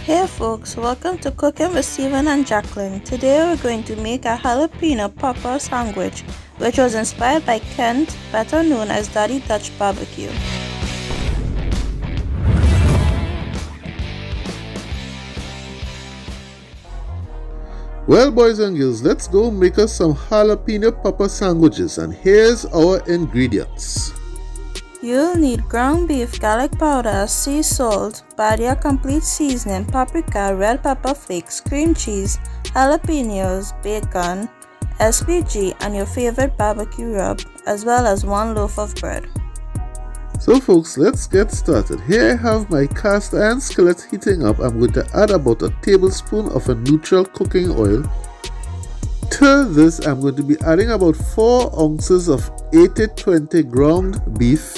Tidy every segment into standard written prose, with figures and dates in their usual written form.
Hey folks, welcome to Cooking with Steven and Jacqueline. Today we're going to make a jalapeno popper sandwich, which was inspired by Kent, better known as Daddy Dutch BBQ. Well, boys and girls, let's go make us some jalapeno popper sandwiches, and here's our ingredients. You'll need ground beef, garlic powder, sea salt, BADIA complete seasoning, paprika, red pepper flakes, cream cheese, jalapeños, bacon, S.P.G, and your favorite barbecue rub, as well as 1 loaf of bread. So folks, let's get started. Here I have my cast iron skillet heating up. I'm going to add about a tablespoon of a neutral cooking oil. To this, I'm going to be adding about 4 ounces of 80-20 ground beef.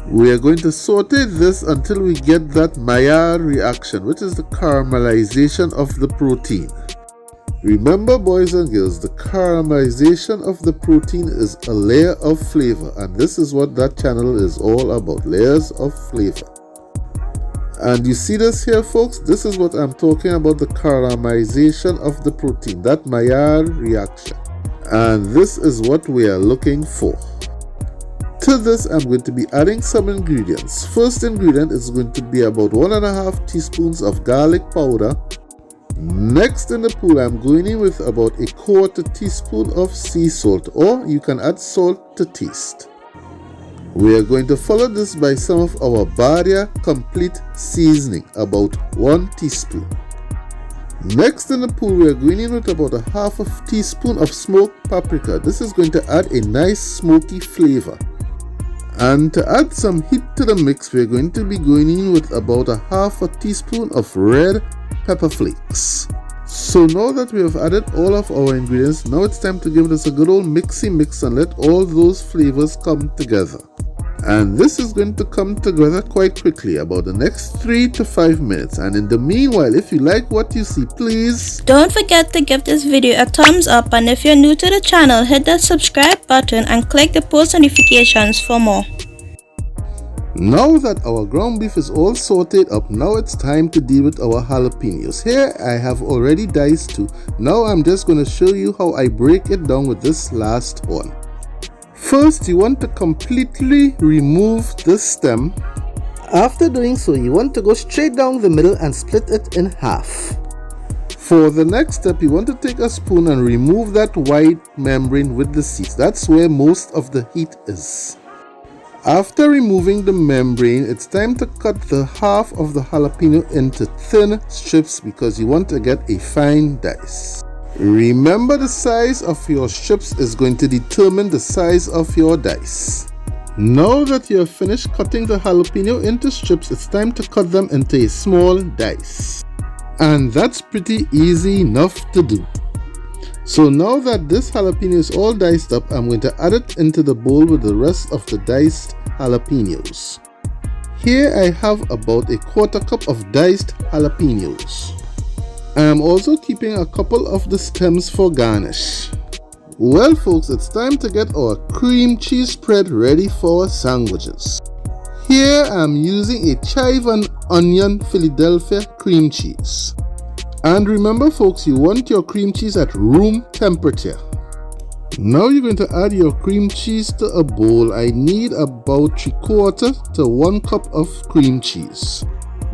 We are going to saute this until we get that Maillard reaction, which is the caramelization of the protein. Remember, boys and girls, the caramelization of the protein is a layer of flavor, and this is what that channel is all about, layers of flavor. And you see this here, folks? This is what I'm talking about, the caramelization of the protein, that Maillard reaction. And this is what we are looking for. To this, I'm going to be adding some ingredients. First ingredient is going to be about 1.5 teaspoons of garlic powder. Next in the pool, I'm going in with about 1/4 teaspoon of sea salt, or you can add salt to taste. We are going to follow this by some of our BADIA complete seasoning, about 1 teaspoon. Next in the pool, we are going in with about 1/2 teaspoon of smoked paprika. This is going to add a nice smoky flavor. And to add some heat to the mix, we are going to be going in with about 1/2 teaspoon of red pepper flakes. So now that we have added all of our ingredients, now it's time to give this a good old mixy mix and let all those flavors come together. And this is going to come together quite quickly, about the next 3 to 5 minutes. And in the meanwhile, if you like what you see, please don't forget to give this video a thumbs up, and if you're new to the channel, hit that subscribe button and click the post notifications for more. Now that our ground beef is all sauteed up, now it's time to deal with our jalapenos. Here I have already diced 2. Now I'm just going to show you how I break it down with this last one. First, you want to completely remove the stem. After doing so, you want to go straight down the middle and split it in half. For the next step, you want to take a spoon and remove that white membrane with the seeds. That's where most of the heat is. After removing the membrane, it's time to cut the half of the jalapeno into thin strips because you want to get a fine dice. Remember, the size of your strips is going to determine the size of your dice. Now that you have finished cutting the jalapeno into strips, it's time to cut them into a small dice. And that's pretty easy enough to do. So now that this jalapeno is all diced up, I'm going to add it into the bowl with the rest of the diced jalapenos. Here I have about 1/4 cup of diced jalapenos. I am also keeping a couple of the stems for garnish. Well folks, it's time to get our cream cheese spread ready for our sandwiches. Here I am using a chive and onion Philadelphia cream cheese. And remember folks, you want your cream cheese at room temperature. Now you're going to add your cream cheese to a bowl. I need about 3/4 to 1 cup of cream cheese.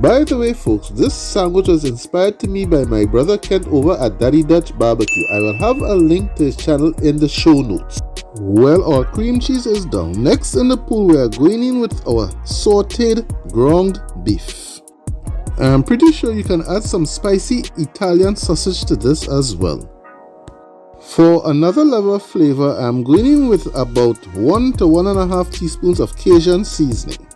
By the way folks, this sandwich was inspired to me by my brother Kent over at Daddy Dutch BBQ. I will have a link to his channel in the show notes. Well, our cream cheese is done. Next in the pool, we are going in with our sauteed ground beef. I'm pretty sure you can add some spicy Italian sausage to this as well. For another level of flavor, I'm going in with about 1 to 1.5 teaspoons of Cajun seasoning.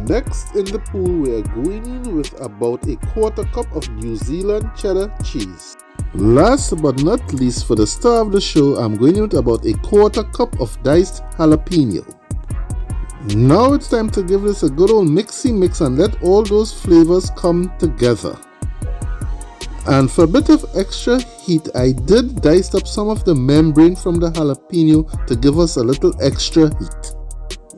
Next in the pool, we are going in with about 1/4 cup of New Zealand cheddar cheese. Last but not least, for the star of the show, I'm going in with about 1/4 cup of diced jalapeno. Now it's time to give this a good old mixy mix and let all those flavors come together. And for a bit of extra heat, I did dice up some of the membrane from the jalapeno to give us a little extra heat.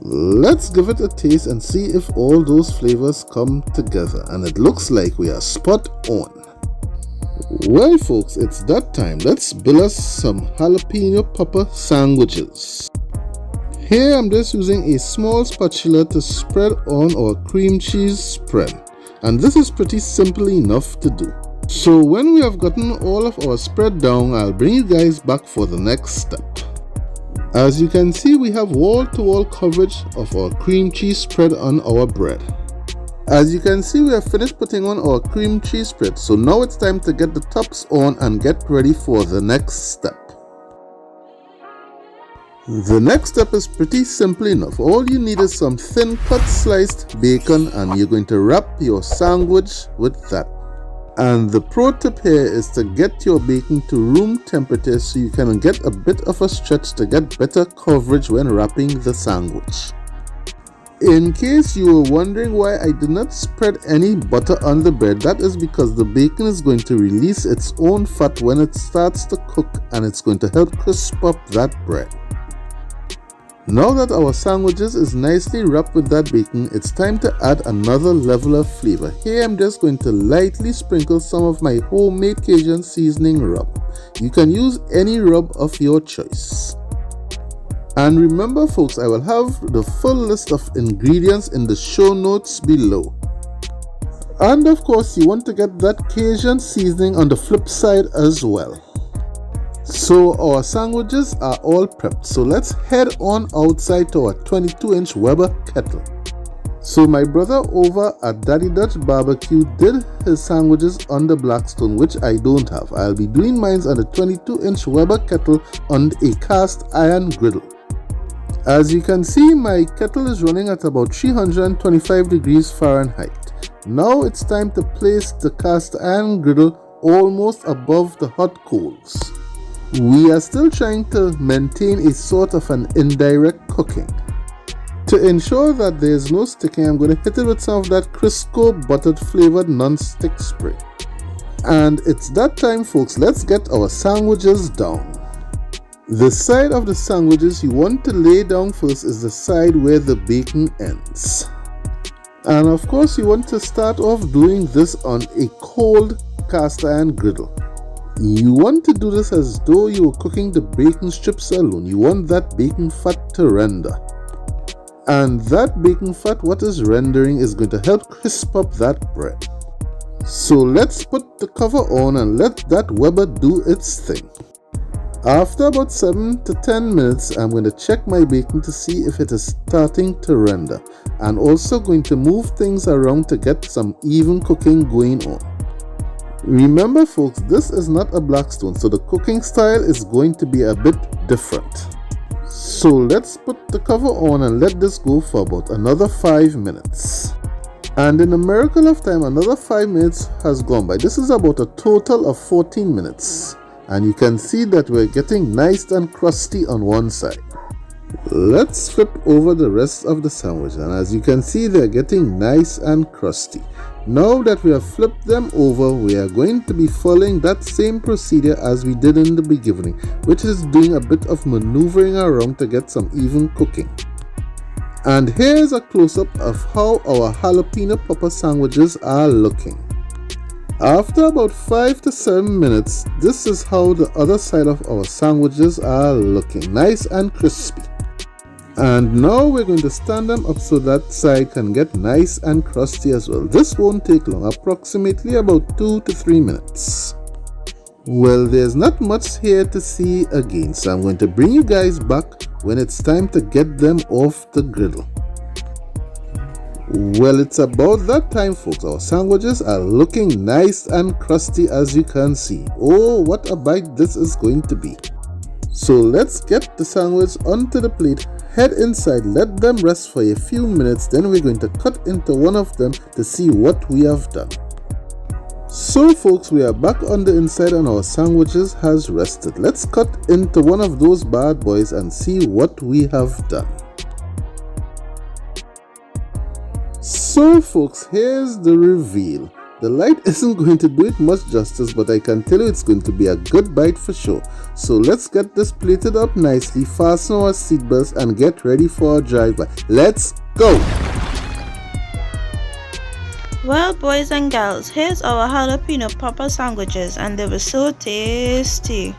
Let's give it a taste and see if all those flavors come together, and it looks like we are spot on. Well folks, it's that time. Let's build us some jalapeno pepper sandwiches. Here I'm just using a small spatula to spread on our cream cheese spread, and this is pretty simple enough to do. So when we have gotten all of our spread down, I'll bring you guys back for the next step. As you can see, we have wall-to-wall coverage of our cream cheese spread on our bread. As you can see, we have finished putting on our cream cheese spread, so now it's time to get the tops on and get ready for the next step. The next step is pretty simple enough. All you need is some thin cut sliced bacon, and you're going to wrap your sandwich with that. And the pro tip here is to get your bacon to room temperature so you can get a bit of a stretch to get better coverage when wrapping the sandwich. In case you were wondering why I did not spread any butter on the bread, that is because the bacon is going to release its own fat when it starts to cook, and it's going to help crisp up that bread. Now that our sandwiches is nicely wrapped with that bacon, it's time to add another level of flavor. Here I'm just going to lightly sprinkle some of my homemade Cajun seasoning rub. You can use any rub of your choice. And remember folks, I will have the full list of ingredients in the show notes below. And of course you want to get that Cajun seasoning on the flip side as well. So our sandwiches are all prepped, so let's head on outside to our 22-inch Weber kettle. So my brother over at Daddy Dutch BBQ did his sandwiches on the Blackstone, which I don't have. I'll be doing mine on the 22-inch Weber kettle on a cast iron griddle. As you can see, my kettle is running at about 325 degrees Fahrenheit. Now it's time to place the cast iron griddle almost above the hot coals. We are still trying to maintain a sort of an indirect cooking. To ensure that there is no sticking, I'm going to hit it with some of that Crisco buttered flavored non-stick spray. And it's that time folks, let's get our sandwiches down. The side of the sandwiches you want to lay down first is the side where the bacon ends. And of course you want to start off doing this on a cold cast iron griddle. You want to do this as though you were cooking the bacon strips alone. You want that bacon fat to render. And that bacon fat, what is rendering, is going to help crisp up that bread. So let's put the cover on and let that Weber do its thing. After about 7 to 10 minutes, I'm going to check my bacon to see if it is starting to render. And also going to move things around to get some even cooking going on. Remember folks, this is not a Blackstone, so the cooking style is going to be a bit different. So let's put the cover on and let this go for about another 5 minutes. And in a miracle of time, another 5 minutes has gone by. This is about a total of 14 minutes. And you can see that we're getting nice and crusty on one side. Let's flip over the rest of the sandwich, and as you can see, they're getting nice and crusty. Now that we have flipped them over, we are going to be following that same procedure as we did in the beginning, which is doing a bit of maneuvering around to get some even cooking. And here's a close-up of how our jalapeno pepper sandwiches are looking. After about 5 to 7 minutes, this is how the other side of our sandwiches are looking, nice and crispy. And now we're going to stand them up so that side can get nice and crusty as well. This won't take long, approximately about 2 to 3 minutes. Well, there's not much here to see again, so I'm going to bring you guys back when it's time to get them off the griddle. Well, it's about that time folks. Our sandwiches are looking nice and crusty as you can see. Oh, what a bite this is going to be. So let's get the sandwich onto the plate, head inside, let them rest for a few minutes, then we're going to cut into one of them to see what we have done. So folks, we are back on the inside and our sandwiches has rested. Let's cut into one of those bad boys and see what we have done. So folks, here's the reveal. The light isn't going to do it much justice, but I can tell you it's going to be a good bite for sure. So let's get this plated up nicely, fasten our seatbelts and get ready for our drive-by. Let's go! Well, boys and girls, here's our jalapeno pepper sandwiches, and they were so tasty.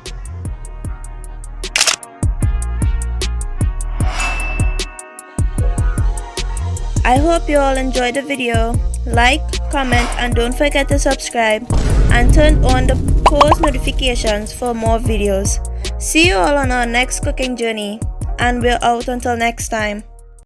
I hope you all enjoyed the video. Like, comment, and don't forget to subscribe and turn on the post notifications for more videos. See you all on our next cooking journey, and we're out until next time.